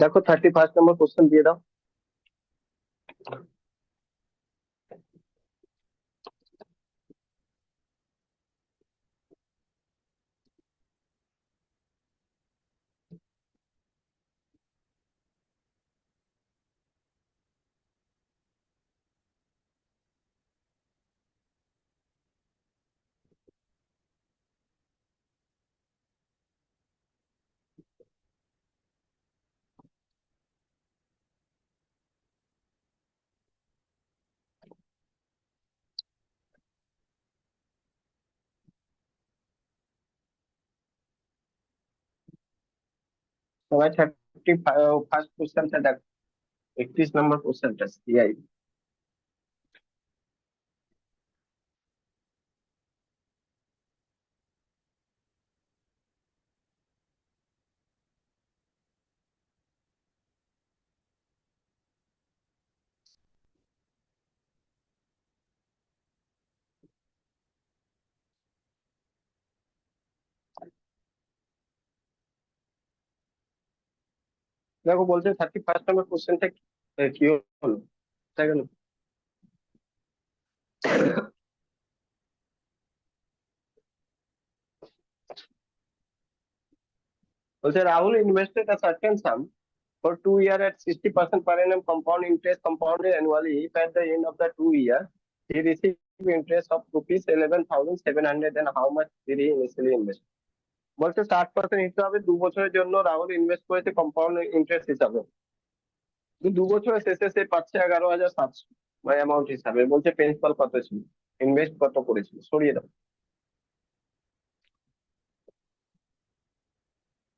দেখো 31 নম্বর কোশ্চেন দিয়ে দাও। সবাই 31 কোশ্চেনটা দেখো। 31 নম্বর কোশ্চেনটা সিআই। দেখো বলছে 31 নম্বর কোশ্চেনটা কি হলো, বুঝা গেল? বলছে Rahul invested a certain sum for 2 years at 60% per annum compound interest compounded annually. If at the end of the 2 years he received interest of rupees 11,700, then how much did he initially invest? বলছে 60% হিসাবে 2 বছরের জন্য Rahul invest করেছে compound interest হিসাবে। 2 বছরের শেষে সে পাচ্ছে 11,700 মানে অ্যামাউন্ট হিসাবে। বলছে প্রিন্সিপাল কত ছিল, ইনভেস্ট কত করেছিল, সরিয়ে দাও।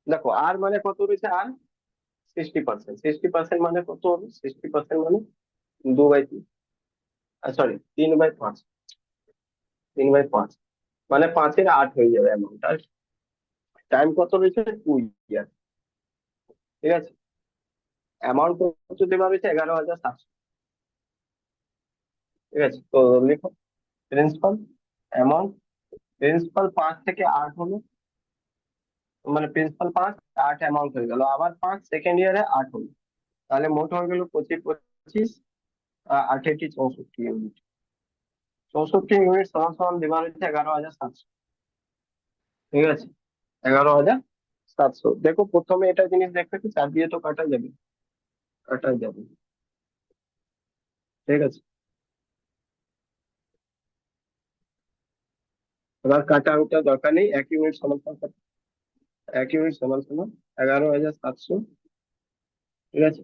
দেখো আর মানে কত রয়েছে, আর 60%। 60% মানে কত হবে? 60% মানে 2/3, সরি 3/5। 3/5 মানে 5-এর 8 হয়ে যাবে অ্যামাউন্ট। আর টাইম কত রয়েছে? 2 ইয়ার। ঠিক আছে, অ্যামাউন্ট কত দেওয়া রয়েছে? 11,700। ঠিক আছে, তো লিখো প্রিন্সিপাল অ্যামাউন্ট। প্রিন্সিপাল 5 থেকে 8 হলো, মানে প্রিন্সিপাল 5, 8 অ্যামাউন্ট হয়ে গেল, আবার 5 সেকেন্ড ইয়ারে 8 হলো। তাহলে মোট হয়ে গেল 25, 25, 8 64 ইউনিট। 64 ইউনিট সমান সমান দেওয়া হয়েছে 11,700। ঠিক আছে, 11,700। দেখো প্রথমে এটা জিনিস দেখতে কি 4 দিয়ে তো কাটা যাবে, কাটা যাবে। ঠিক আছে, এবার কাটা ওটা দরকার নেই। 1 ইউনিট সমান সমান কত? 1 ইউনিট সমান সমান 11,700। ঠিক আছে,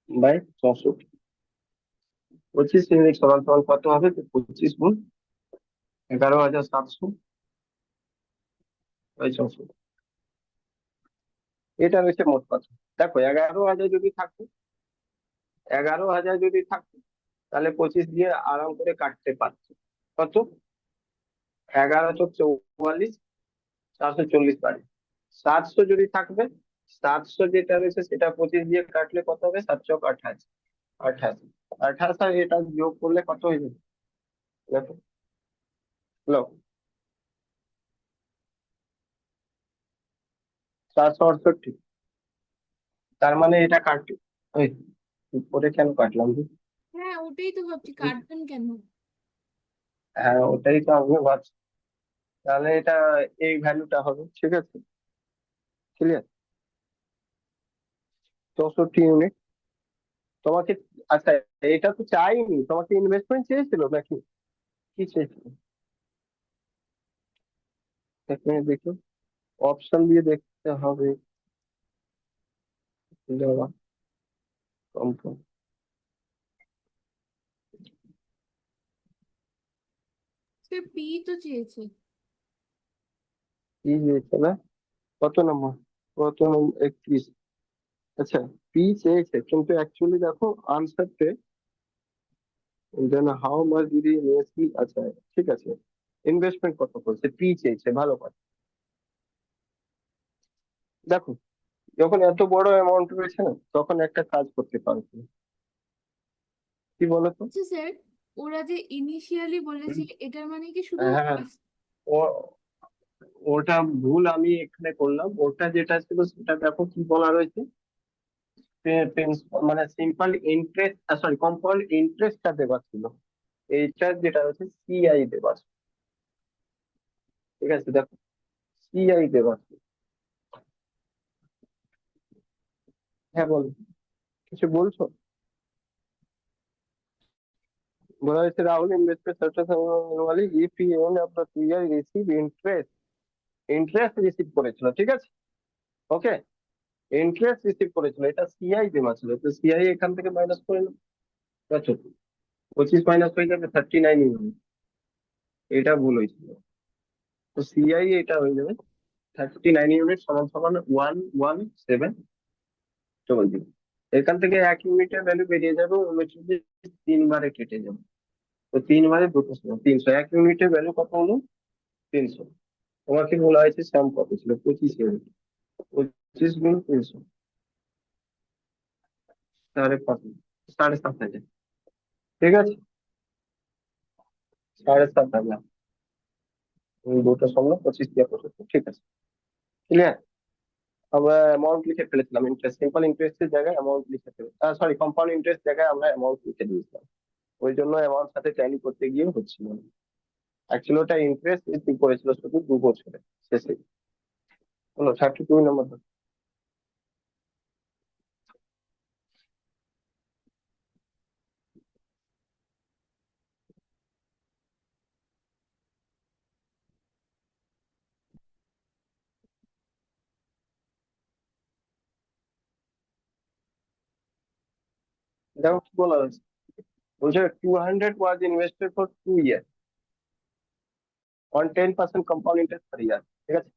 বাই 64। 25 ইউনিট সমান সমান কত হবে? তো 25 গুণ 11,700 বাই 64। এটা হচ্ছে মোট কথা। দেখো 11,000 যদি থাকতো, 11,000 যদি থাকতো, তাহলে 25 দিয়ে আরাম করে কাটতে পারতো। কত? 11 × 44, 440 বাড়ে। 700 যদি থাকবে, 700 যেটা রয়েছে সেটা 25 দিয়ে কাটলে কত হবে? 728। 28, 28 আর এটা যোগ করলে কত হয়ে যাবে? দেখো, হলো 468। তার মানে এটা কাটবে। ওই উপরে কেন কাটলাম যে? হ্যাঁ, ওটাই তো ভাবছি কাটবেন কেন। হ্যাঁ ওটাই তো আমি ভাবছি। তাহলে এটা এই ভ্যালুটা হবে। ঠিক আছে, ক্লিয়ার? 64 ইউনিট তোমাকে। আচ্ছা, এটা তো চাইনি, তোমাকে ইনভেস্টমেন্ট চেয়েছিল নাকি কি চেয়েছিল? এক মিনিট দেখো, অপশন দিয়ে দেখতে হবে। দেওয়া কম্পাউন্ড সে পি তো চেয়েছে। কি হয়েছে না? কত নম্বর? কত নম্বর? 31। আচ্ছা, পি চেয়েছে কিন্তু অ্যাকচুয়ালি দেখো আনসারতে then how much did he invest. আচ্ছা ঠিক আছে, ইনভেস্টমেন্ট কত করছে, পি চেয়েছে, ভালো কথা। দেখো যখন এত বড় অ্যামাউন্ট রয়েছে না, তখন একটা কাজ করতে পারো তুমি। কি বলতো? আচ্ছা স্যার, ওরা যে ইনিশিয়ালি বলেছে এটার মানে কি শুধু হ্যাঁ, ও ওটা ভুল আমি এখানে করলাম। ওটা যেটা ছিল সেটা দেখো কি বলা রয়েছে। মানে সিম্পল ইন্টারেস্ট, সরি কম্পাউন্ড ইন্টারেস্টটা দেওয়া ছিল, এইটা যেটা হচ্ছে সিআই দেওয়া ছিল। ঠিক আছে, দেখো সিআই দেওয়া ছিল। হ্যাঁ বল, কিছু বলছো? বলা হয়েছে Rahul invested certainly if he and after 2 year receive interest, interest receive করেছিল, ঠিক আছে। ওকে, ইন্টারেস্ট রিসিভ করেছিল, এটা সিআই দেওয়া ছিল, তো সিআই এখান থেকে মাইনাস করে নেবো। আচ্ছা, 25 মাইনাস হয়ে যাবে 39 ইউনিট, এটা ভুল হয়েছিল। তো সিআই এটা হয়ে যাবে 39 ইউনিট সমান সমান 117 এখান থেকে 1 ইউনিটের ভ্যালু বেরিয়ে যাবে 39, 3 বারে কেটে যাবে। তো 3 বারে দুটো ছিল 300, 1 ইউনিটের ভ্যালু কত হলো? 300। তোমাকে বলা হয়েছে স্যাম কত ছিল? 25 ইউনিট। 25 গুণ 300, 5.5, 7,500। ঠিক আছে, 7,500। দুটো শূন্য, 25 দিয়ে 75, ঠিক আছে, ক্লিয়ার। আমরা অ্যামাউন্ট লিখে ফেলেছিলাম, ইন্টারেস্ট সিম্পল ইন্টারেস্টের জায়গায় অ্যামাউন্ট লিখে ফেলে, সরি কম্পাউন্ড ইন্টারেস্ট জায়গায় আমরা অ্যামাউন্ট লিখে দিয়েছিলাম, ওই জন্য অ্যামাউন্ট সাথে ট্যালি করতে গিয়ে হচ্ছিল না। অ্যাকচুয়ালি ওটা ইন্টারেস্ট রিসিভ করেছিল শুধু 2 বছরে শেষে। হলো 32 নম্বর। দেখো কি বলা হয়েছে, বলছে 200 was invested for 2 year on 10% compound interest per year. ঠিক আছে,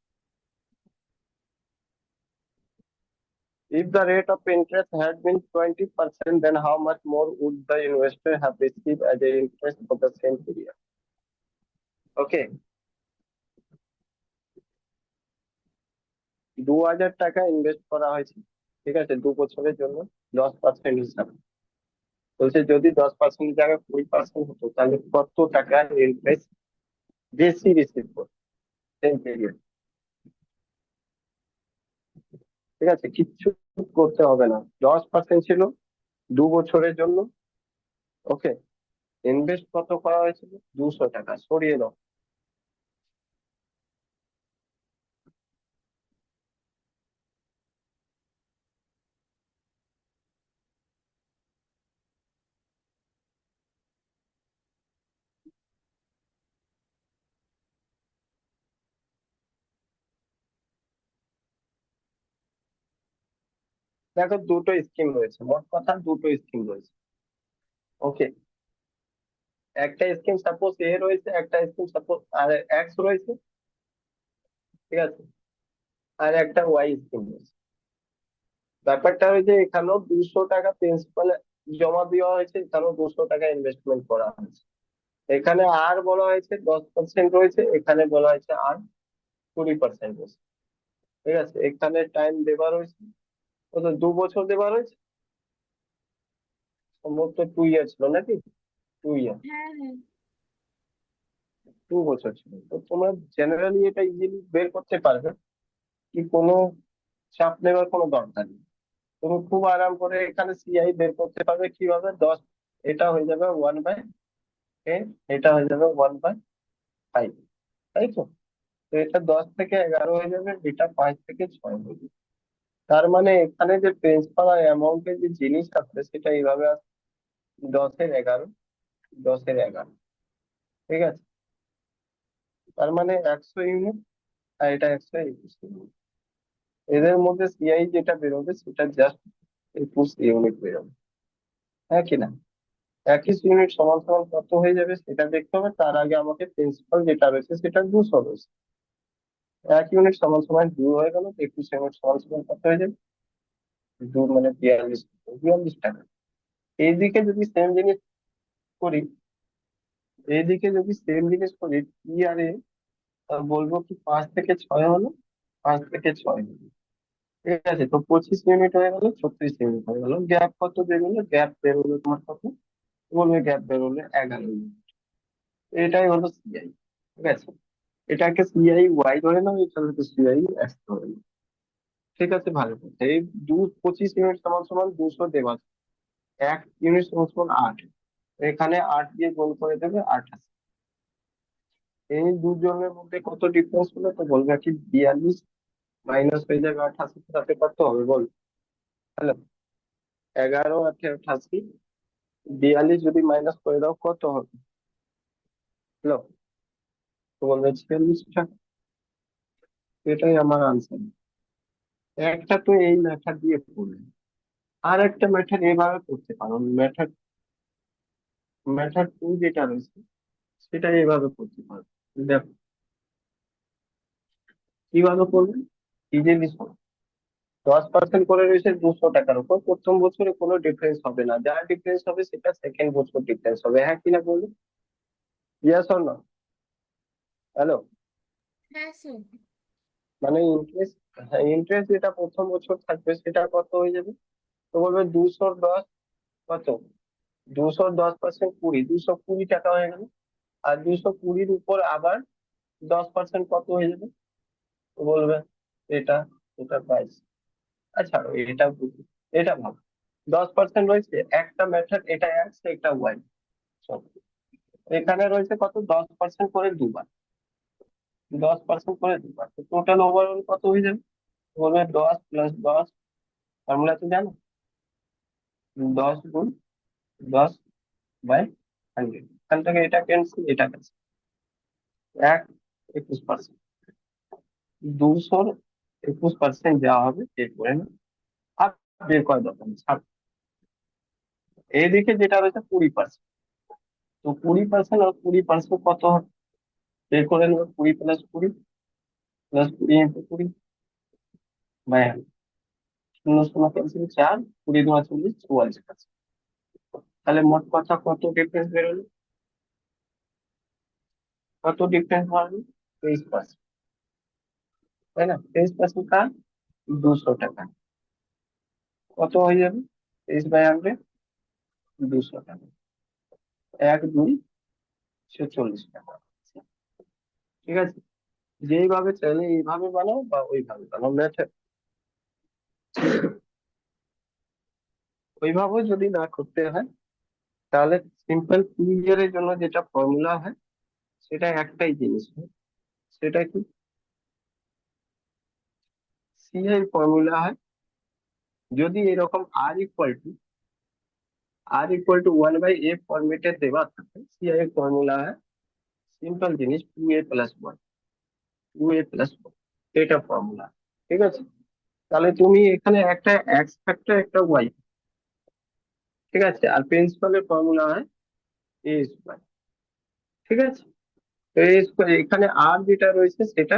if the rate of interest had been 20%, then how much more would the investor have received as a interest for the same period? ওকে, 2,000 টাকা invest করা হয়েছে, ঠিক আছে, 2 বছরের জন্য, 10% হিসাবে। বলছে যদি 10% জায়গায় 20% হতো, তাহলে কত টাকা ইন্টারেস্ট বেশি রিসিভ করতো সেম পিরিয়ড। ঠিক আছে, কিচ্ছু করতে হবে না, 10% ছিল 2 বছরের জন্য। ওকে, ইনভেস্ট কত করা হয়েছিল? 200 টাকা, সরিয়ে দাও। দেখো দুটো স্কিম রয়েছে, মোট কথা দুটো স্কিম রয়েছে। ওকে, একটা স্কিম সাপোজ এ রয়েছে, একটা স্কিম সাপোজ আর এক্স রয়েছে, ঠিক আছে, আর একটা ওয়াই স্কিম রয়েছে। ব্যাপারটা হয়েছে এখানেও 200 টাকা প্রিন্সিপাল জমা দেওয়া হয়েছে, এখানেও 200 টাকা ইনভেস্টমেন্ট করা হয়েছে। এখানে আর বলা হয়েছে 10% রয়েছে, এখানে বলা হয়েছে আর 20% রয়েছে। ঠিক আছে, এখানে টাইম দেওয়া রয়েছে, কত 2 বছর দেওয়া রয়েছে, সম্ভবত 2 ইয়ার ছিল নাকি? 2 ইয়ার, হ্যাঁ হ্যাঁ 2 বছর ছিল। তো তোমরা জেনারেলি এটা ইজিলি বের করতে পারবে, কি কোনো চাপ নেওয়ার কোনো দরকার নেই। তুমি খুব আরাম করে এখানে সিআই বের করতে পারবে কিভাবে, 10, এটা হয়ে যাবে 1/10, এটা হয়ে যাবে 1/5, তাই তো। তো এটা 10 থেকে 11 হয়ে যাবে, এটা 5 থেকে 6 হয়ে যাবে। তার মানে এখানে যে প্রিন্সিপাল আর অ্যামাউন্টের যে জিনিস আছে সেটা এইভাবে আছে, 10-11, 10-11। ঠিক আছে, তার মানে 100 ইউনিট, আর এটা 121 ইউনিট। এদের মধ্যে সিআই যেটা বেরোবে সেটা জাস্ট 21 ইউনিট বেরোবে, হ্যাঁ কিনা? 21 ইউনিট সমান সমান কত হয়ে যাবে সেটা দেখতে হবে, তার আগে আমাকে প্রিন্সিপাল যেটা রয়েছে সেটা 200 রয়েছে। 1 ইউনিট সমান সমান 2 হয়ে গেল, 21 ইউনিট সমান সমান কত হয়ে যাবে? 2 মানে 42, 42 টাকা। এইদিকে যদি সেম জিনিস করি, এইদিকে যদি সেম জিনিস করি টি আর এ, বলবো কি 5 থেকে 6 হলো, 5 থেকে 6 হলো। ঠিক আছে, তো 25 ইউনিট হয়ে গেল, 36 ইউনিট হয়ে গেল, গ্যাপ কত বেরোলো? গ্যাপ বেরোলো তোমার কত? বলবে গ্যাপ বেরোলে 11 ইউনিট। এটাই হলো সিআই। ঠিক আছে, এটাকে সিআই ওয়াই ধরে নাও, এটা হচ্ছে সিআই এক্স ধরে নাও। ঠিক আছে, ভালো কথা। এই 25 ইউনিট সমান সমান 200 দেওয়া আছে। 1 ইউনিট সমান সমান 8। এখানে 8 দিয়ে গুণ করে দেবে 28। এই দুজনের মধ্যে কত ডিফারেন্স হলো তো বলবে কি 42 মাইনাস হয়ে যাবে 88, তাতে কত হবে বল? হ্যালো, 11 আর 88, 42 যদি মাইনাস করে দাও কত হবে? হ্যালো, তো বলবে 46 টাকা। এটাই আমার আনসার। একটা তো এই মেথড দিয়ে করলে, আর একটা মেথড এইভাবে করতে পারো। মেথড মেথড 2 যেটা রয়েছে সেটা এইভাবে করতে পারো। দেখো কিভাবে করবে, ইজিলি। 10% করে রয়েছে 200 টাকার উপর, প্রথম বছরে কোনো ডিফারেন্স হবে না, যা ডিফারেন্স হবে সেটা সেকেন্ড বছর ডিফারেন্স হবে। হ্যাঁ কিনা বলুন? Yes or no? হ্যালো, হ্যাঁ স্যার। মানে ইন্টারেস্ট, হ্যাঁ ইন্টারেস্ট যেটা প্রথম বছর থাকবে সেটা কত হয়ে যাবে? তো বলবে 210, কত 210% 20, 220 টাকা হয়ে গেল। আর 220-র উপর আবার 10% কত হয়ে যাবে? তো বলবে এটা, এটা 22। আচ্ছা এটা বুঝি, এটা ভালো। 10% রয়েছে, একটা মেথড এটা এক্স একটা ওয়াই। এখানে রয়েছে কত, 10% করে দুবার, 10% করে দুবার, তো টোটাল ওভারঅল কত হয়ে যাবে? বলবে 10 + 10, ফর্মুলা তো জানো, 10 × 10/100। এখান থেকে এটা ক্যান্সেল, এটা ক্যান্সেল। 21%, 221% যা হবে বের করে না, আর বের করা দরকার নেই, ছাড়। এইদিকে যেটা রয়েছে 20%, তো 20% আর 20% কত হবে বের করে নেবে। 20 + 20 + 20 × 20/100। শূন্য শূন্য ক্যান্সেল, 4, 20 × 40, 44%। তাহলে মোট কথা কত ডিফারেন্স বেরোলো? কত ডিফারেন্স বাড়লো? 23%, তাই না? 23% কার? 200 টাকা। কত হয়ে যাবে? 23/100, 200 টাকা। 1, 2, 40 টাকা। ঠিক আছে, যেইভাবে চাইলে এইভাবে বানাও বা ওইভাবে বানাও মেথড। ওইভাবে যদি না করতে হয় তাহলে সিম্পল 2 ইয়ারের জন্য যেটা ফর্মুলা হয় সেটা একটাই জিনিস হয়। সেটা কি? সিআই ফর্মুলা হয়, যদি এরকম r=1/a ফরম্যাটে দেওয়া থাকে, সিআই ফর্মুলা হয় সিম্পল জিনিস 2a+1, 2a+1, এটা ফর্মুলা। ঠিক আছে, তাহলে তুমি এখানে একটা এক্স ফ্যাক্টর একটা ওয়াই, ঠিক আছে, আর প্রিন্সিপালের ফর্মুলা হয় এ স্কোয়ার। ঠিক আছে, তো এ স্কোয়ার এখানে আর যেটা রয়েছে সেটা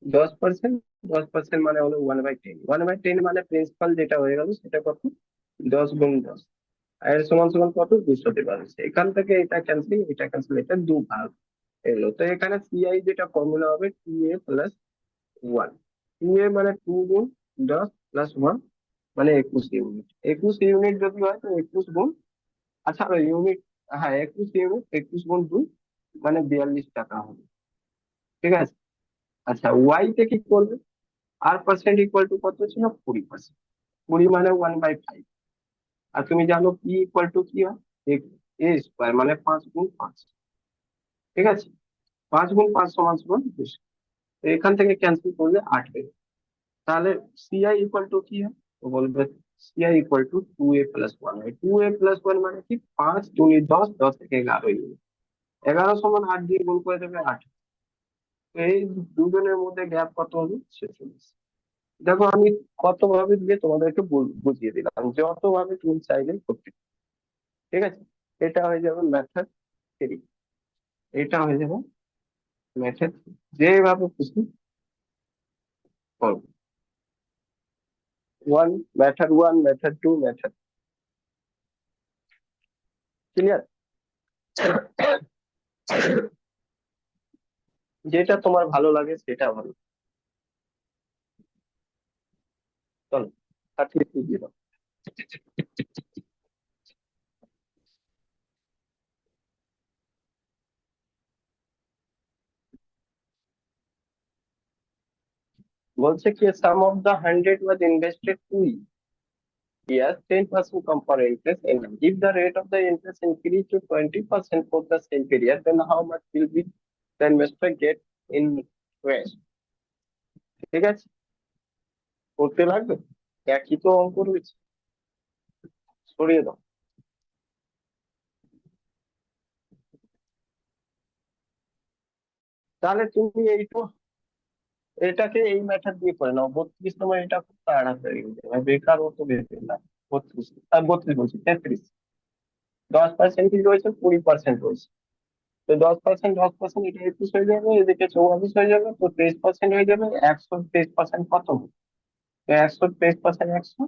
10%, 10% মানে হলো 1/10, 1/10 মানে প্রিন্সিপাল যেটা হয়ে গেল সেটা কত, 10 × 10। আর এর সমান সমান কত, 200 দেওয়া হয়েছে। এখান থেকে এটা ক্যান্সেল, এটা ক্যান্সেল, এটা দুভাগ এলো। তো এখানে সিআই যেটা ফর্মুলা হবে 2a+1। 2a মানে 2 × 10 + 1 মানে 21 ইউনিট। 21 ইউনিট যদি হয় তো 21 গুণ, আচ্ছা ইউনিট, হ্যাঁ 21 ইউনিট, 21 × 2 মানে 42 টাকা হবে। ঠিক আছে, আচ্ছা ওয়াই তে কি করবে? আর পার্সেন্ট ইকুয়াল টু কত ছিল, 20%। 20 মানে 1/5। আর তুমি জানো পি ইকুয়াল টু কি হয়, এ স্কোয়ার মানে 5 × 5। ঠিক আছে, 5 × 5 সমান সমান 20। তো এখান থেকে ক্যান্সেল করলে 8 বেরোবে। তাহলে সিআই ইকুয়াল টু কি হয়? তো বলবে সিআই ইকুয়াল টু 2a+1 হয়। 2a+1 মানে কি, 5 × 10, 10 × 11 ইউনিট। 11 সমান 8 দিয়ে গুণ করে দেবে 8। এই দুজনের মধ্যে গ্যাপ কত হবে, 46। দেখো আমি কত ভাবে দিয়ে তোমাদেরকে বুঝিয়ে দিলাম, যত ভাবে তুমি চাইলে করতে পারো। ঠিক আছে, এটা হয়ে যাবে মেথড 3, এটা হয়ে যাবে মেথড, যেভাবে খুশি করো। 1, মেথড 2, মেথড। ক্লিয়ার? যেটা তোমার ভালো লাগে সেটা ভালো। চলো, 33 0। বলছে কি sum of the 100 was invested 2 years, 10% compound interest annum. If the rate of the interest increase to 20% for the same period, then how much will be the investor get in interest? ঠিক আছে, করতে লাগবে, একই তো অঙ্ক রয়েছে, সরিয়ে দাও। তাহলে তুমি এটাকে এই মেথড দিয়ে করে নাও, 32 নম্বর, এটা খুব তাড়াতাড়ি হয়ে যাবে, বেকার অত ভেবে না। 32, 32 বলছি, 33, 10% কি রয়েছে, 20% রয়েছে। তো 10%, 10%, এটা 21 হয়ে যাবে, এদিকে 44 হয়ে যাবে, তো 23% হয়ে যাবে। 100 23% কত? তো 100 23%, 100,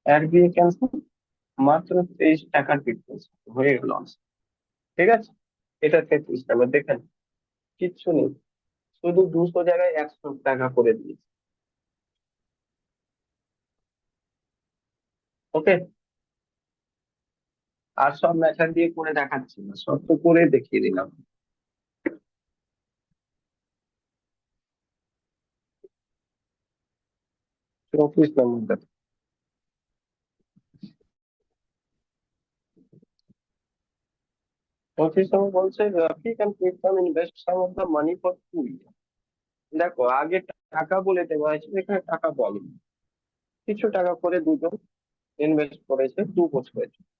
এক দিয়ে ক্যান্সেল, মাত্র 23 টাকার ডিফারেন্স হয়ে গেল answer। ঠিক আছে, এটা 33 টাকা, দেখেন কিচ্ছু নেই, শুধু 200 জায়গায় 100 টাকা করে দিয়েছে। ওকে, আর সব মেথড দিয়ে করে দেখাচ্ছি না, সব তো করে দেখিয়ে দিলাম। 34 নম্বর দেখো। 34 নম্বর বলছে Rafi can prefer invest some of the money for 2 years। দেখো আগে টাকা বলে দেওয়া হয়েছে, এখানে টাকা বলেনি, কিছু টাকা করে দুজন ইনভেস্ট করেছে 2 বছরের জন্য।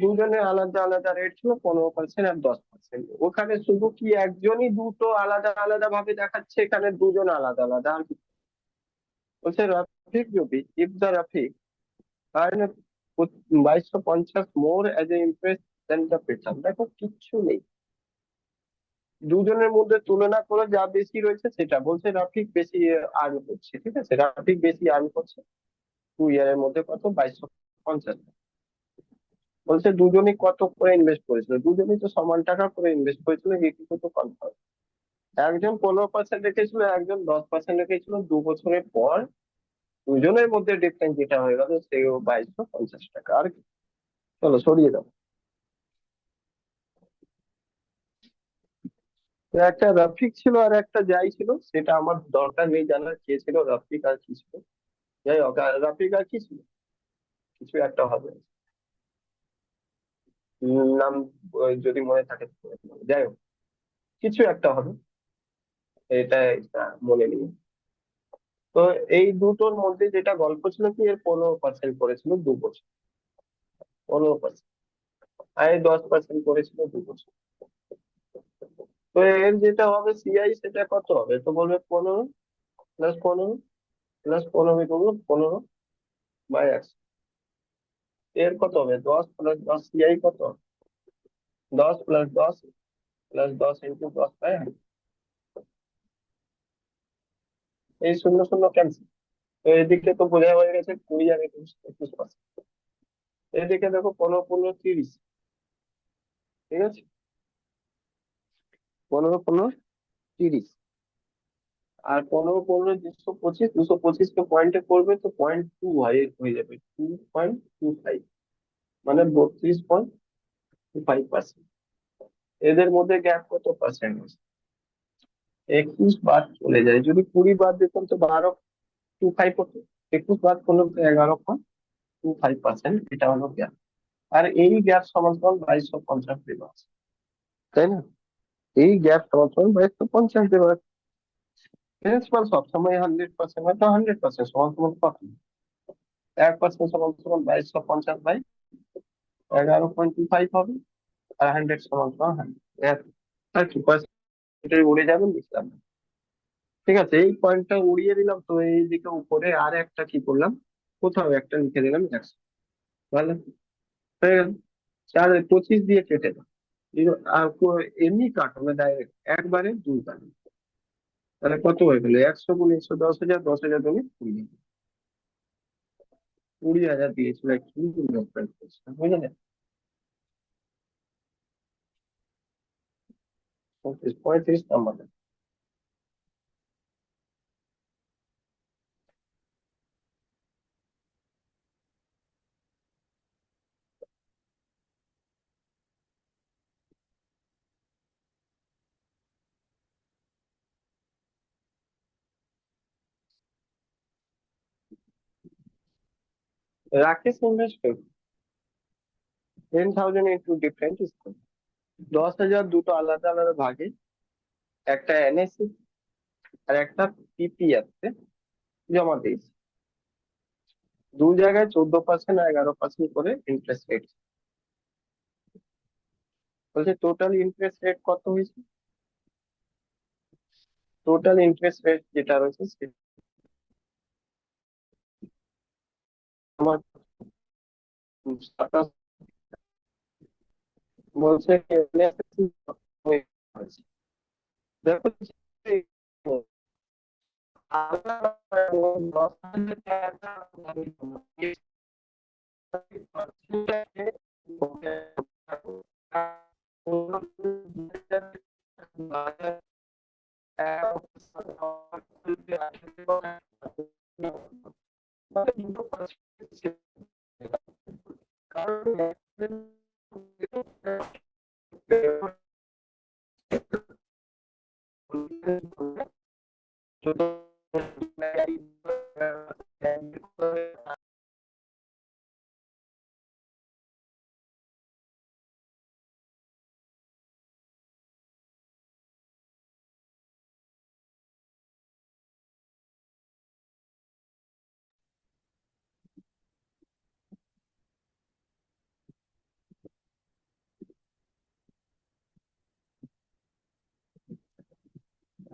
দুজনের আলাদা আলাদা রেট ছিল, 15% আর 10%। ওখানে শুধু কি একজনই দুটো আলাদা আলাদা ভাবে দেখাচ্ছে, এখানে দুজন আলাদা আলাদা। আর কি বলছে, রাফিক যদি, if the Rafiq earn 2250 more as a interest then the পেছন, দেখো কিচ্ছু নেই, দুজনের মধ্যে তুলনা করে যা বেশি রয়েছে সেটা বলছে রাফিক বেশি আর্ন করছে। ঠিক আছে, রাফিক বেশি আর্ন করছে 2 ইয়ারের মধ্যে, কত, 2250। বলছে দুজনই কত করে ইনভেস্ট করেছিল, দুজনই তো সমান টাকা করে ইনভেস্ট করেছিল, এইটুকু তো কনফার্ম। একজন 15% রেখেছিল, একজন 10% রেখেছিল, 2 বছরের পর দুজনের মধ্যে ডিফারেন্স যেটা হয়ে গেল, সেও 2250 টাকা। আর কি, চলো সরিয়ে দাও। তো একটা রফিক ছিল আর একটা যাই ছিল, সেটা আমার দরকার নেই জানার কে ছিল রফিক আর কি ছিল। যাই হোক, আর রফিক আর কি ছিল, কিছু একটা হবে। নাম যদি মনে থাকে তো বলে দেবো। যাই হোক, কিছু একটা হবে, এটা মনে নেই। তো এই দুটোর মধ্যে যেটা গল্প ছিল কি, এর 15% করেছিল 2 বছর, 15%, আর 10% করেছিল 2 বছর। তো এর যেটা হবে সিআই, সেটা কত হবে, তো বলবে 15 + 15 + 15 করবো, 15/100। এর কত হবে, 10 + 10, সিআই কত, 10 + 10 + 10 × 10/100। এই শূন্য শূন্য ক্যান্সেল। তো এদিকে তো বোঝা হয়ে গেছে 20 আর 21। এদিকে দেখো 15 15 30। ঠিক আছে, 15 15 30, আর 15 15 225, 225 কে পয়েন্টে করবে তো 0.2 হয়ে যাবে, 2.25, মানে 32.25%। এদের মধ্যে গ্যাপ কত পার্সেন্ট আছে, 21 বাদ চলে যায়, যদি 20 বাদ দিতাম তো 12.25 হতো, 21 বাদ করলে তো 11.25%, এটা হলো গ্যাপ। আর এই গ্যাপ সমান সমান 2250 দেওয়া আছে, তাই না? এই গ্যাপ সমান সমান 2250 দেওয়া আছে। প্রিন্সিপাল সবসময় 100% হয়, তো 100% সমান সমান কত, 1% সমান সমান 2250/11.25 হবে, আর 100 সমান সমান 100। আর কি পার্সেন্টেজ উড়ে যাবে, লিখলাম না। ঠিক আছে, এই পয়েন্টটা উড়িয়ে দিলাম, তো এই দিকে উপরে আর একটা কি করলাম, কোথাও একটা লিখে দিলাম 100। ভালো হয়ে গেল। 4 25 দিয়ে কেটে দাও, আর এমনি কাটো না, ডাইরেক্ট একবারে 2 বার। তাহলে কত হয়ে গেল, 100 × 100, 10,000, 10,000 তুমি 20,000, 20,000 দিয়েছিল একটু ইনভেস্টমেন্ট করছে, বুঝলে? 35 number. Rakesh invested 10,000 into different school, 10,000 দুটো আলাদা আলাদা ভাগে, একটা এনএসসি আর একটা পিপিএফ তে জমা দিয়েছে। দু জায়গায় 14% আর 11% করে ইন্টারেস্ট রেট। বলছে টোটাল ইন্টারেস্ট রেট কত হয়েছে? টোটাল ইন্টারেস্ট রেট যেটা রয়েছে সেটা আমার 27, বলছে NSE হয়েছে। দেখো আমরা 10,000 টাকা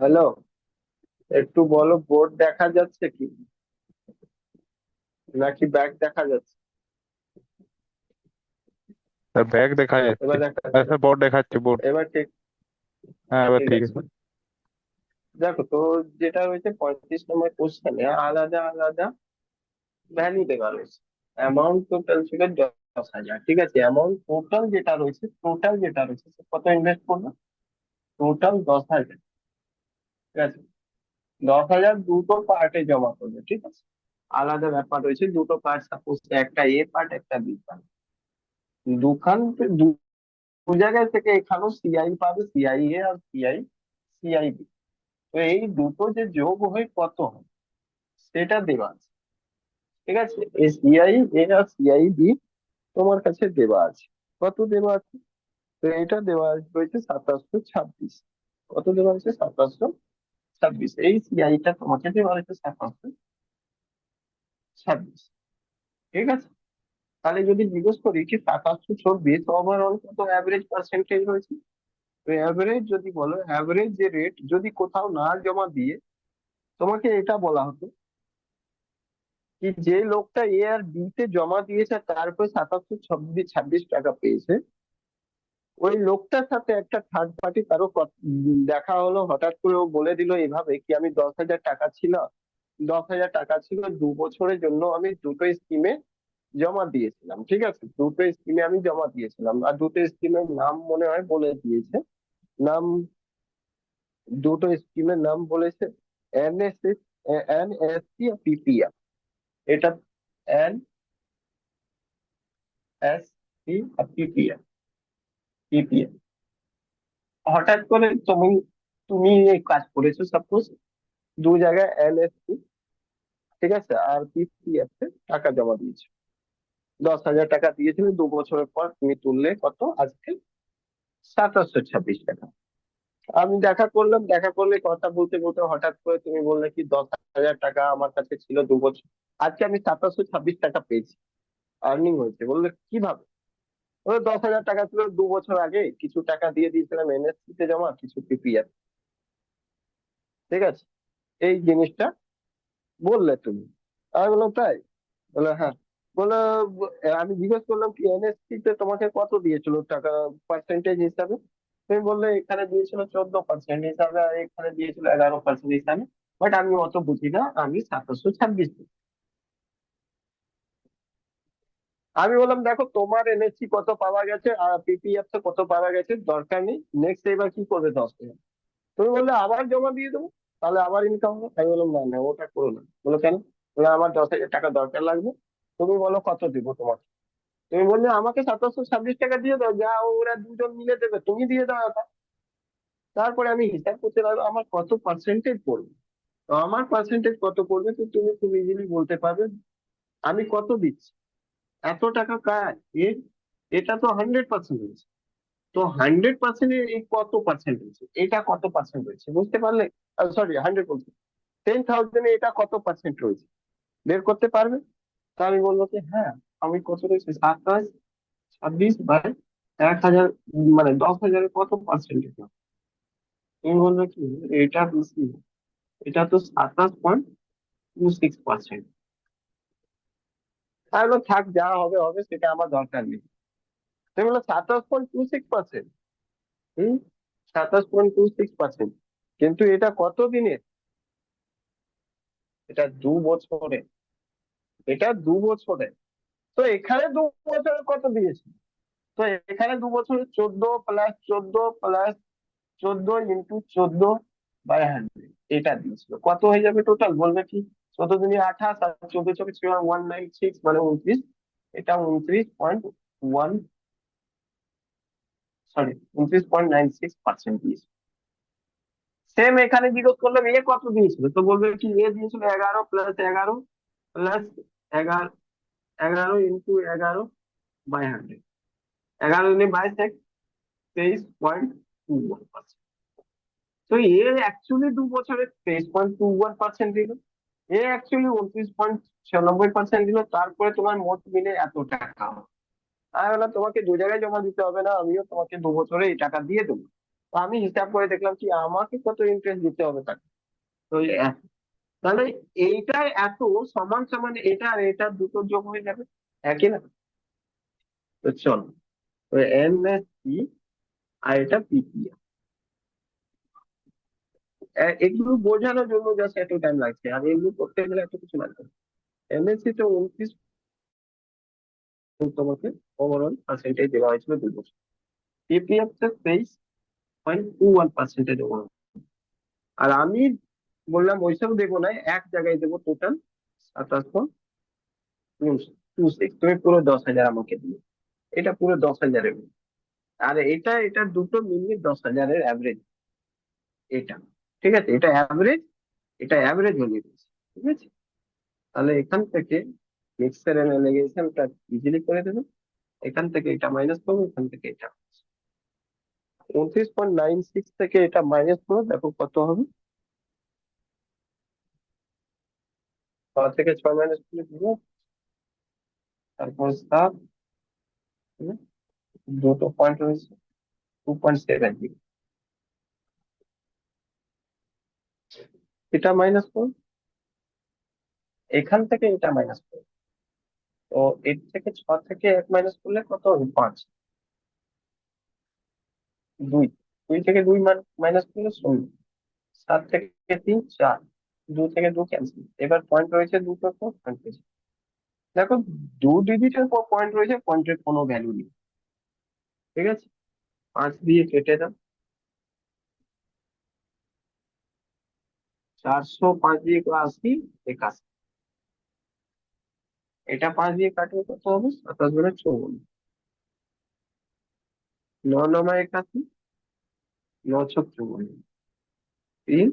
হ্যালো, একটু বলো বোর্ড দেখা যাচ্ছে কি নাকি ব্যাগ দেখা যাচ্ছে? স্যার ব্যাগ দেখা যাচ্ছে। এবার দেখা হ্যাঁ স্যার বোর্ড দেখাচ্ছে বোর্ড। এবার ঠিক হ্যাঁ এবার ঠিক ঠিক আছে। আছে। দেখো তো, যেটা হয়েছে 35 নম্বর কোশ্চেনে আলাদা আলাদা ভ্যালু দেওয়া রয়েছে। অ্যামাউন্ট টোটাল ছিল 10,000, ঠিক আছে। অ্যামাউন্ট টোটাল যেটা রয়েছে সে কত ইনভেস্ট করবে? টোটাল 10,000, ঠিক আছে। 10,000 দুটো পার্টে জমা করবে, ঠিক আছে। আলাদা ব্যাপার রয়েছে, দুটো পার্ট, সাপোজ একটা এ পার্ট একটা বি পার্ট। দুখান দু দু জায়গায় থেকে এখানেও সিআই পাবে, সিআই এ আর সিআই বি। তো এই দুটো যে যোগ হয়ে কত হয় সেটা দেওয়া আছে, ঠিক আছে। এই সিআই এ আর সিআই বি তোমার কাছে দেওয়া আছে। কত দেওয়া আছে? তো এটা দেওয়া রয়েছে 2726। কত দেওয়া হয়েছে? 2726। এই সিআইটা তোমাকে দেওয়া হয়েছে 2726, ঠিক আছে। তাহলে যদি জিজ্ঞেস করি কি 2726 ওভারঅল কত অ্যাভারেজ পার্সেন্টেজ রয়েছে, তো অ্যাভারেজ যদি বলো, অ্যাভারেজ যে রেট যদি কোথাও না জমা দিয়ে তোমাকে এটা বলা হতো কি যে লোকটা এ আর বি তে জমা দিয়েছে তারপর 2726 টাকা পেয়েছে, ওই লোকটার সাথে একটা থার্ড পার্টি কারো দেখা হলো, হঠাৎ করে ও বলে দিল এভাবে কি আমি 10,000 টাকা ছিল 2 বছরের জন্য আমি দুটো স্কিমে জমা দিয়েছিলাম, ঠিক আছে। দুটো স্কিমে আমি জমা দিয়েছিলাম আর দুটো স্কিমের নাম মনে হয় বলে দিয়েছে। নাম, দুটো স্কিমের নাম বলেছে এনএসএস, এনএসসি আর পিপিএফ। এটা এনএসসি আর পিপিএফ। হঠাৎ করে তুমি তুমি এই কাজ করেছো, সাপোজ দু জায়গায় এনএসসি, ঠিক আছে, আর পিপিএফ এ টাকা জমা দিয়েছো। 10,000 টাকা দিয়েছিলে, 2 বছরের পর তুমি তুললে কত আজকে? 2726 টাকা। আমি দেখা করলাম, দেখা করলে কথা বলতে বলতে হঠাৎ করে তুমি বললে কি 10,000 টাকা আমার কাছে ছিল 2 বছর, আজকে আমি 2726 টাকা পেয়েছি, আর্নিং হয়েছে। বললে কিভাবে? ওই 10,000 টাকা ছিল 2 বছর আগে, কিছু টাকা দিয়ে দিয়েছিলাম এনএসসি তে জমা, কিছু পিপিএফ, ঠিক আছে। এই জিনিসটা বললে তুমি। আমি বললাম তাই? বলে হ্যাঁ। বলে আমি জিজ্ঞেস করলাম কি এনএসসি তে তোমাকে কত দিয়েছিল টাকা পার্সেন্টেজ হিসাবে? তুমি বললে এখানে দিয়েছিল 14% হিসাবে আর এখানে দিয়েছিল 11% হিসাবে। বাট আমি অত বুঝি না, আমি 2726 দিই। আমি বললাম দেখো তোমার এনএসসি কত পাওয়া গেছে আর পিপিএফ তে কত পাওয়া গেছে, দরকার নেই, নেক্সট এবার কি করবে 10,000? তুমি বললে আবার জমা দিয়ে দেবো, তাহলে আবার ইনকাম হবে। আমি বললাম না না, ওটা করো না। বলো কেন? বলে আমার 10,000 টাকা দরকার লাগবে, তুমি বলো কত দিব তোমাকে। তুমি বললে আমাকে 2726 টাকা দিয়ে দাও, যা ওরা দুজন মিলে দেবে, তুমি দিয়ে দাও এটা। তারপরে আমি হিসাব করতে লাগলো আমার কত পার্সেন্টেজ পড়বে। তো আমার পার্সেন্টেজ কত পড়বে তো তুমি খুব ইজিলি বলতে পারবে আমি কত দিচ্ছি। এত টাকা কার এর? এটা তো 100% হয়েছে। তো 100% এই কত পার্সেন্ট হয়েছে, এটা কত পার্সেন্ট হয়েছে বুঝতে পারলে? সরি, 100%, 10,000 এটা কত পার্সেন্ট রয়েছে বের করতে পারবে? তা আমি বলবো কি হ্যাঁ, আমি কত রয়েছে 27 26/1000, মানে 10,000 কত পার্সেন্ট? তুমি বলবে কি এটা বেশি, এটা তো 27.26%। তাহলে থাক, যা হবে হবে, সেটা আমার দরকার নেই। তুমি বলো 27.26%। হম, 27.26%, কিন্তু এটা কত দিনের? এটা 2 বছরে, এটা 2 বছরে। তো এখানে 2 বছরে কত দিয়েছে? তো এখানে 2 বছরে 14 + 14 + 14 × 14/100, এটা দিয়েছিল। কত হয়ে যাবে টোটাল বলবে কি? 14 × 28 আর 14 × 196, মানে 29। এটা 29.1, সরি, 29.96% দিয়েছে। সেম এখানে জিজ্ঞেস করলাম এ কত দিয়েছিল, তো বলবে কি এ দিয়েছিল 11 + 11 + 11, 11 × 11/100, 11 × 22 23.21%। তো এর অ্যাকচুয়ালি 2 বছরে 23.21% দিল, এ অ্যাকচুয়ালি 29.96% দিল, তারপরে তোমার মোট মিলে এত টাকা হলো। আমি বললাম তোমাকে 2 জায়গায় জমা দিতে হবে না, আমিও তোমাকে 2 বছরে এই টাকা দিয়ে দেবো। তো আমি হিসাব করে দেখলাম কি আমাকে কত ইন্টারেস্ট দিতে হবে তাকে। তো তাহলে এইটা এত সমান সমান, এটা আর এটা দুটো যোগ হয়ে যাবে, একই না? তো চলো, তো এনএসপি আর এটা পিপিএফ, এগুলো বোঝানোর জন্য জাস্ট এত টাইম লাগছে, আর এগুলো করতে গেলে এত কিছু লাগবে না। এমএসসি তো 29 তোমাকে ওভারঅল পার্সেন্টেজ দেওয়া হয়েছিল 2 বছর। পিপিএফ তে 23.21% দেবো। আর আমি বললাম ওইসব দেবো না, এক জায়গায় দেবো টোটাল 27.26। তুমি পুরো 10,000 আমাকে দিও, এটা পুরো 10,000-এর। আর এটা দুটো মিলিয়ে 10,000-এর অ্যাভারেজ, এটা ঠিক আছে, এটা অ্যাভারেজ, এটা অ্যাভারেজ ভ্যালু রয়েছে, ঠিক আছে? তাহলে এখান থেকে মিক্সার অ্যানালাইজেশনটা ইজিলি করে দেবে। এখান থেকে এটা মাইনাস করবো, এখান থেকে এটা 29.96 থেকে এটা মাইনাস করো, দেখো কত হবে। 6 থেকে 6 মাইনাস করলে 0, তারপর 7, দুটো পয়েন্ট রয়েছে 2.70, এটা মাইনাস করো, এখান থেকে এটা মাইনাস করো। তো এর থেকে 6 থেকে 1 মাইনাস করলে কত হবে? 5, 2, 2 থেকে 2 মাইনাস করলে 0, 7 থেকে 3 4, 2 থেকে 2 ক্যান্সেল। এবার পয়েন্ট রয়েছে দুটো, তো পয়েন্ট রয়েছে, দেখো 2 ডিজিটের পয়েন্ট রয়েছে, পয়েন্টের কোনো ভ্যালু নেই, ঠিক আছে? 5 দিয়ে কেটে দাও, 405 দিয়ে 80, 81। এটা 5 দিয়ে কাটলে কত হবে? 27 × 54, 9 9 81, 954, 3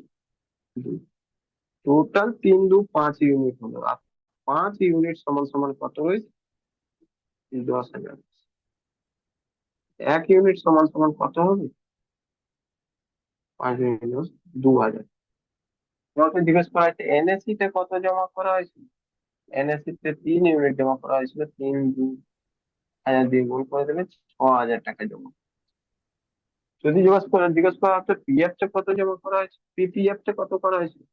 2, টোটাল 3 2 5 ইউনিট হলো। আর 5 ইউনিট সমান সমান কত রয়েছে? 10,000। 1 ইউনিট সমান সমান কত হবে? 5 ইউনিট 2,000। তোমাকে জিজ্ঞেস করা হয়েছে এনএসসি তে কত জমা করা হয়েছিল। এনএসসি তে 3 ইউনিট জমা করা হয়েছিল, 3 2,000 দিয়ে গুণ করে দেবে, 6,000 টাকা জমা। যদি জিজ্ঞেস করা হতো পিএফ তে কত জমা করা হয়েছে, পিপিএফ তে কত করা হয়েছিল,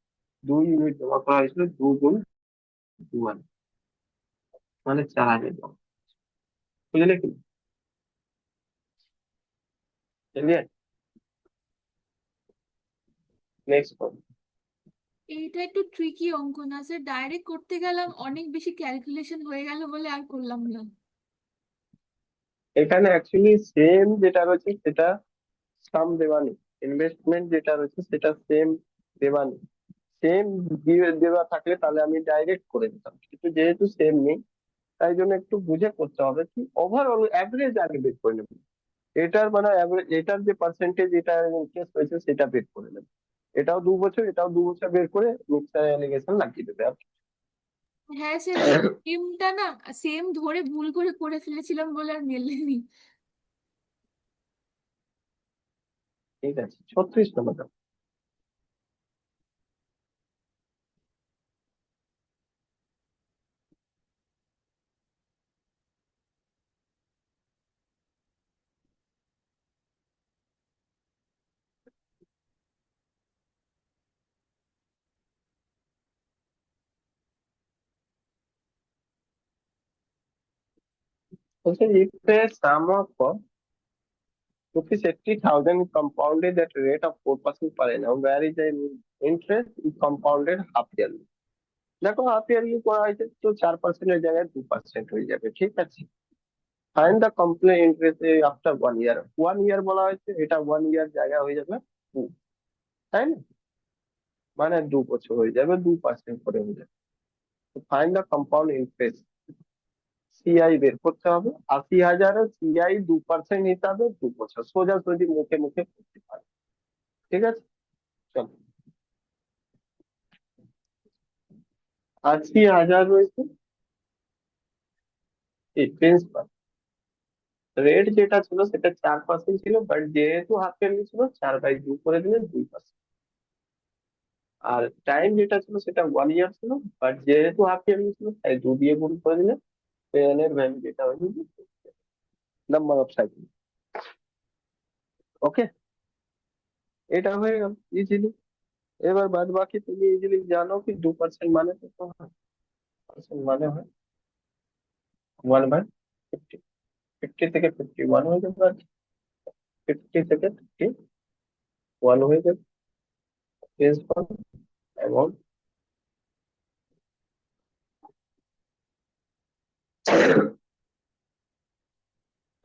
2 ইউনিট জমা করা হয়েছিল, 2 × 2,000, মানে 4,000 জমা। বুঝলে কি? ক্লিয়ার? নেক্সট। এইটা একটু ট্রিকি অঙ্ক না স্যার, ডাইরেক্ট করতে গেলাম অনেক বেশি ক্যালকুলেশন হয়ে গেল বলে আর করলাম না। এখানে অ্যাকচুয়ালি সেম যেটা রয়েছে সেটা সাম দেওয়া নেই, ইনভেস্টমেন্ট যেটা রয়েছে সেটা সেম দেওয়া নেই। সেম দেওয়া থাকলে তাহলে আমি ডাইরেক্ট করে দিতাম, কিন্তু যেহেতু সেম নেই, তাই জন্য একটু বুঝে করতে হবে কি ওভারঅল অ্যাভারেজ আগে বের করে নেবে। এটার মানে এটার যে পার্সেন্টেজ, এটা ইন্টারেস্ট হয়েছে সেটা বের করে নেবে। এটাও 2 বছর, এটাও 2 বছর বের করে মিক্সার অ্যালিগেশন লাগিয়ে দেবে আর কি। হ্যাঁ স্যার, সেমটা না, সেম ধরে ভুল করে করে ফেলেছিলাম বলে আর মেলেনি। ঠিক আছে, 36 নম্বর দাও। বলছে if a sum of ₹80,000 is compounded at a rate of 4% per annum, where is the interest is compounded half yearly. দেখো হাফ ইয়ারলি করা হয়েছে তো 4%-এর জায়গায় 2% হয়ে যাবে, ঠিক আছে। Find the complete interest after 1 ইয়ার। 1 ইয়ার বলা হয়েছে, এটা 1 ইয়ার জায়গা হয়ে যাবে 2, তাই না? মানে 2 বছর হয়ে যাবে, 2% করে হয়ে যাবে। Find the compound interest, CI বের করতে হবে। 80,000-এর সিআই 2% হিসাবে 2 বছর, সোজাসুজি মুখে মুখে করতে পারে, ঠিক আছে। চলো, 80,000 রয়েছে এই প্রিন্সিপাল। রেট যেটা ছিল সেটা 4% ছিল, বাট যেহেতু হাফ ইয়ারলি ছিল 4/2 করে দিলে 2%। আর টাইম যেটা ছিল সেটা 1 ইয়ার ছিল, বাট যেহেতু হাফ ইয়ারলি ছিল তাই 2 দিয়ে গুণ করে দিলে পেন এর ভ্যালু যেটা হয়ে যাবে নাম্বার অফ সাইকেল। ওকে, এটা হয়ে গেল ইজিলি। এবার বাদ বাকি তুমি ইজিলি জানো কি 2% মানে কত হয়। পার্সেন্ট মানে হয় 1/50। 50 থেকে 51 হয়ে যাবে, আর 50 থেকে 51 হয়ে যাবে প্রিন্সিপাল অ্যামাউন্ট।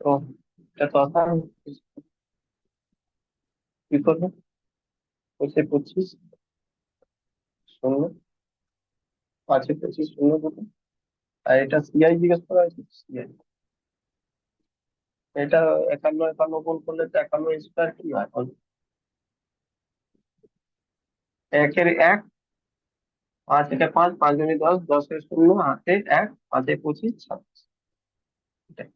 তো এটা তো আসার কি করবে, বলছে 25 শূন্য, 5-এ 25 শূন্য দুটো। আর এটা সিআই জিজ্ঞেস করা হয়েছে, সিআই। এটা 51 গুণ করলে তো 51 স্কোয়ার কি হয়, বলো? 1-এর 1, 5-এ 5, 5-দুগুণে 10, 10-এ 0, হাতে 1, 5-এ 25, 26। এটাই।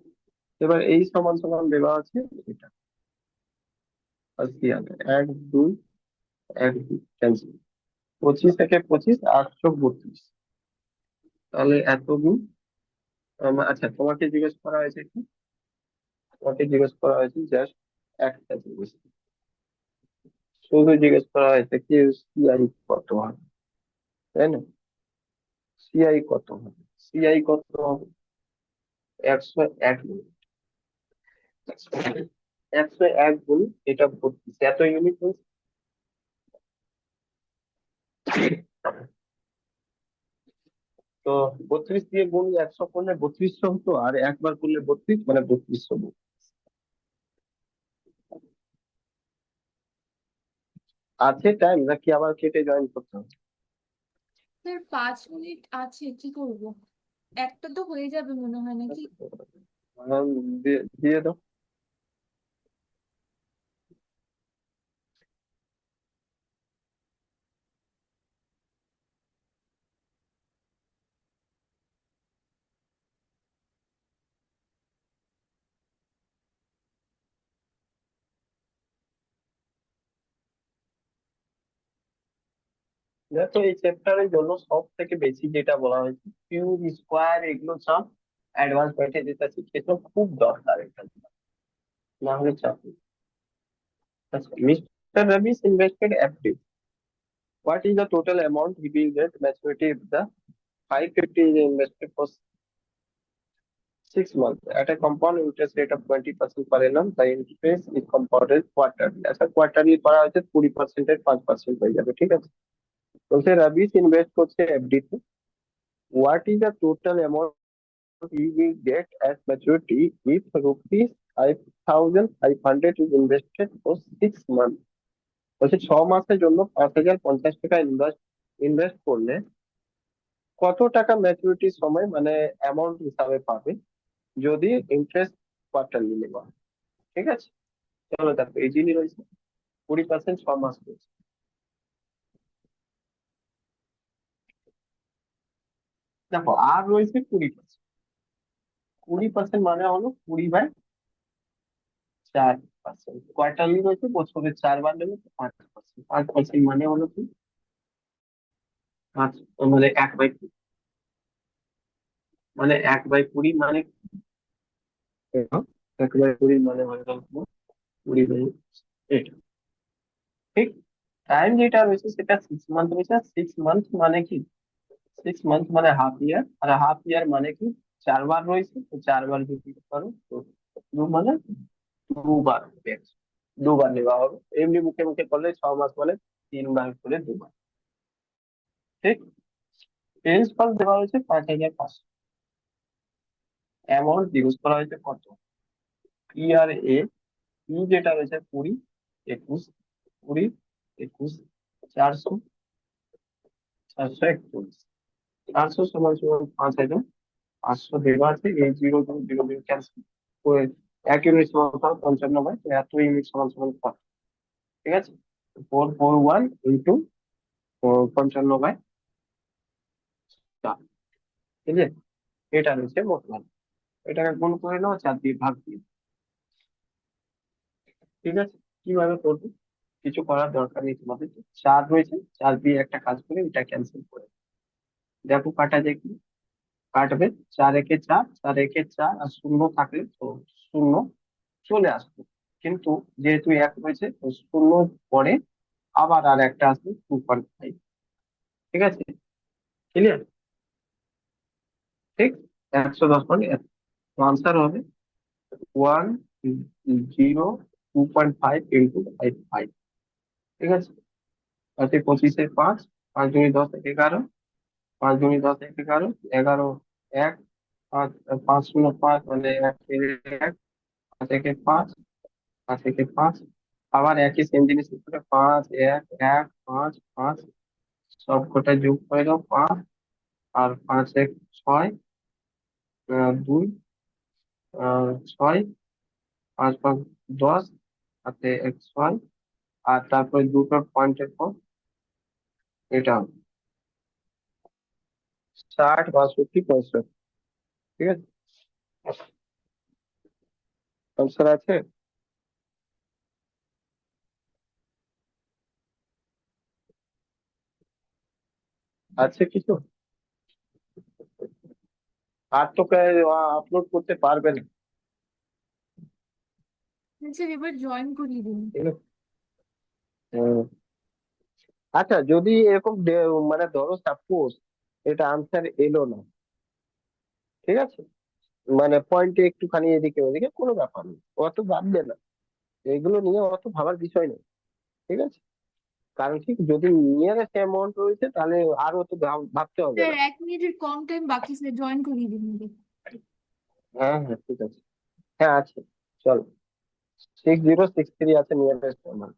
এবার এই সমান সমান দেওয়া আছে এটা 80,000, 1 2 1 2 ক্যান্সেল। 25 থেকে 25, 832। তাহলে এত গুণ। আচ্ছা, তোমাকে জিজ্ঞেস করা হয়েছে কি, তোমাকে জিজ্ঞেস করা হয়েছে জাস্ট একটা জিনিস, শুধু জিজ্ঞেস করা হয়েছে কি সিআই কত হবে, তাই না? সিআই কত হবে, সিআই কত হবে 101 গুণ। 101 গুণ এটা 32, এত ইউনিট হয়েছে। তো 32 দিয়ে গুণ 100 করলে 3200 হতো, আর একবার করলে 32 মানে 3200। আছে টাইম নাকি আবার কেটে জয়েন করতে হবে? স্যার 5 মিনিট আছে, কি করব? একটা তো হয়ে যাবে মনে হয় নাকি? দিয়ে দাও। দেখো এই চ্যাপ্টারের জন্য সব থেকে বেশি যেটা বলা হয়েছে কিউব স্কোয়ার, এগুলো সব অ্যাডভান্স পয়েন্টে যেটা শিখেছো খুব দরকার এটা, না হলে চাপ নেই। আচ্ছা, mister Rubik's invested FD, what is the total amount he will get maturity if the 550 is invested for 6 months at a compound interest rate of 20% per annum? The interest is compounded quarterly. আচ্ছা, quarterly করা হয়েছে 20%-এর 5% হয়ে যাবে, ঠিক আছে। বলছে Rubik's invest করছে FD তে, what is the total amount he will get at maturity if rupees 5,500 is invested for 6 months? বলছে 6 মাসের জন্য 5,050 টাকা ইনভেস্ট করলে কত টাকা ম্যাচুরিটির সময় মানে অ্যামাউন্ট হিসাবে পাবে যদি ইন্টারেস্ট কোয়ার্টারলি নেওয়া হয়, ঠিক আছে। চলো দেখো ইজিলি রয়েছে, 20% 6 মাস রয়েছে। দেখো আর রয়েছে 20%। 20% মানে হলো 20/4%। কোয়ার্টারলি রয়েছে, বছরে 4 বার নেবে, তো 5%। 5% মানে হলো কি 5, মানে 1/20। মানে 1/20 মানে কি? 1/20 মানে হয়ে গেল তোমার 20/8। ঠিক। টাইম যেটা রয়েছে সেটা 6 মান্থ রয়েছে। 6 মান্থ মানে কি, 6 মান্থ মানে হাফ ইয়ার, আর হাফ ইয়ার মানে কি 4 বার রয়েছে, তো 4 বার যদি করো তো মানে 2 বার হবে। 2 বার নেওয়া হবে। এমনি মুখে মুখে করলে 6 মাস মানে 3 বার করে 2 বার। ঠিক। প্রিন্সিপাল দেওয়া হয়েছে 5,500। অ্যামাউন্ট ইউজ করা হয়েছে কত? ইয়ার এ, ই যেটা রয়েছে 20, 21, 20, 21, 400, 441। 400 সমান সমান 5,500 দেওয়া আছে। এই 0 0 0 0 ক্যান্সেল করে 1 ইউনিট সমান সমান 55, তো এত ইউনিট সমান সমান কত? ঠিক আছে, 441 ইন্টু 55/4। ঠিক আছে, এটা রয়েছে মোট মান। এটাকে গুণ করে নাও 4 দিয়ে ভাগ দিয়ে। ঠিক আছে, কিভাবে করবে কিছু করার দরকার নেই তোমাদের। 4 রয়েছে, 4 দিয়ে একটা কাজ করে এটা ক্যান্সেল করে দেখো কাটা যায় কি। কাটবে 4 একে 4, 4 একে 4, আর শূন্য থাকলে তো শূন্য চলে আসবে। কিন্তু যেহেতু 1 রয়েছে, তো শূন্য পরে আবার আর একটা আসবে 2.5। ঠিক আছে, ক্লিয়ার? ঠিক। 110.1। আনসার হবে 102.5 ইন্টু 5, ঠিক আছে। তাতে 25-এ 5, 5 দুনি 10, 11, 5 দুনি 10, 11, 11, 1, 5, 5 শূন্য 5 মানে 1, 1, 5 একে 5, 5 একে 5। আবার একই সেম জিনিস উপরে 5, 1, 1, 5, 5 সব কটা যোগ করে দাও 5, আর 5 1 6, 2, 6, 5 5 10, হাতে 1 6, আর তারপরে দুটো পয়েন্টের পর এটা হবে 60, 62, 65। ঠিক আছে, আনসার আছে। আছে কিছু? আর তো আপলোড করতে পারবে না। স্যার এবার জয়েন করিয়ে দিন। ঠিক আছে। হুম। আচ্ছা, যদি এরকম মানে ধরো সাপোজ এটা আনসার এলো না, ঠিক আছে, মানে পয়েন্টে একটুখানি এদিকে ওদিকে, কোনো ব্যাপার নেই, অত ভাববে না, এগুলো নিয়ে অত ভাবার বিষয় নেই। ঠিক আছে, কারণ ঠিক যদি নিয়ারেস্ট অ্যামাউন্ট রয়েছে তাহলে আর অত ভাবতে হবে স্যার না। 1 মিনিটের কম টাইম বাকি, স্যার জয়েন করিয়ে দিন আমাকে। হ্যাঁ হ্যাঁ, ঠিক আছে। হ্যাঁ আছে, চলো। 6063 আছে নিয়ারেস্ট অ্যামাউন্ট।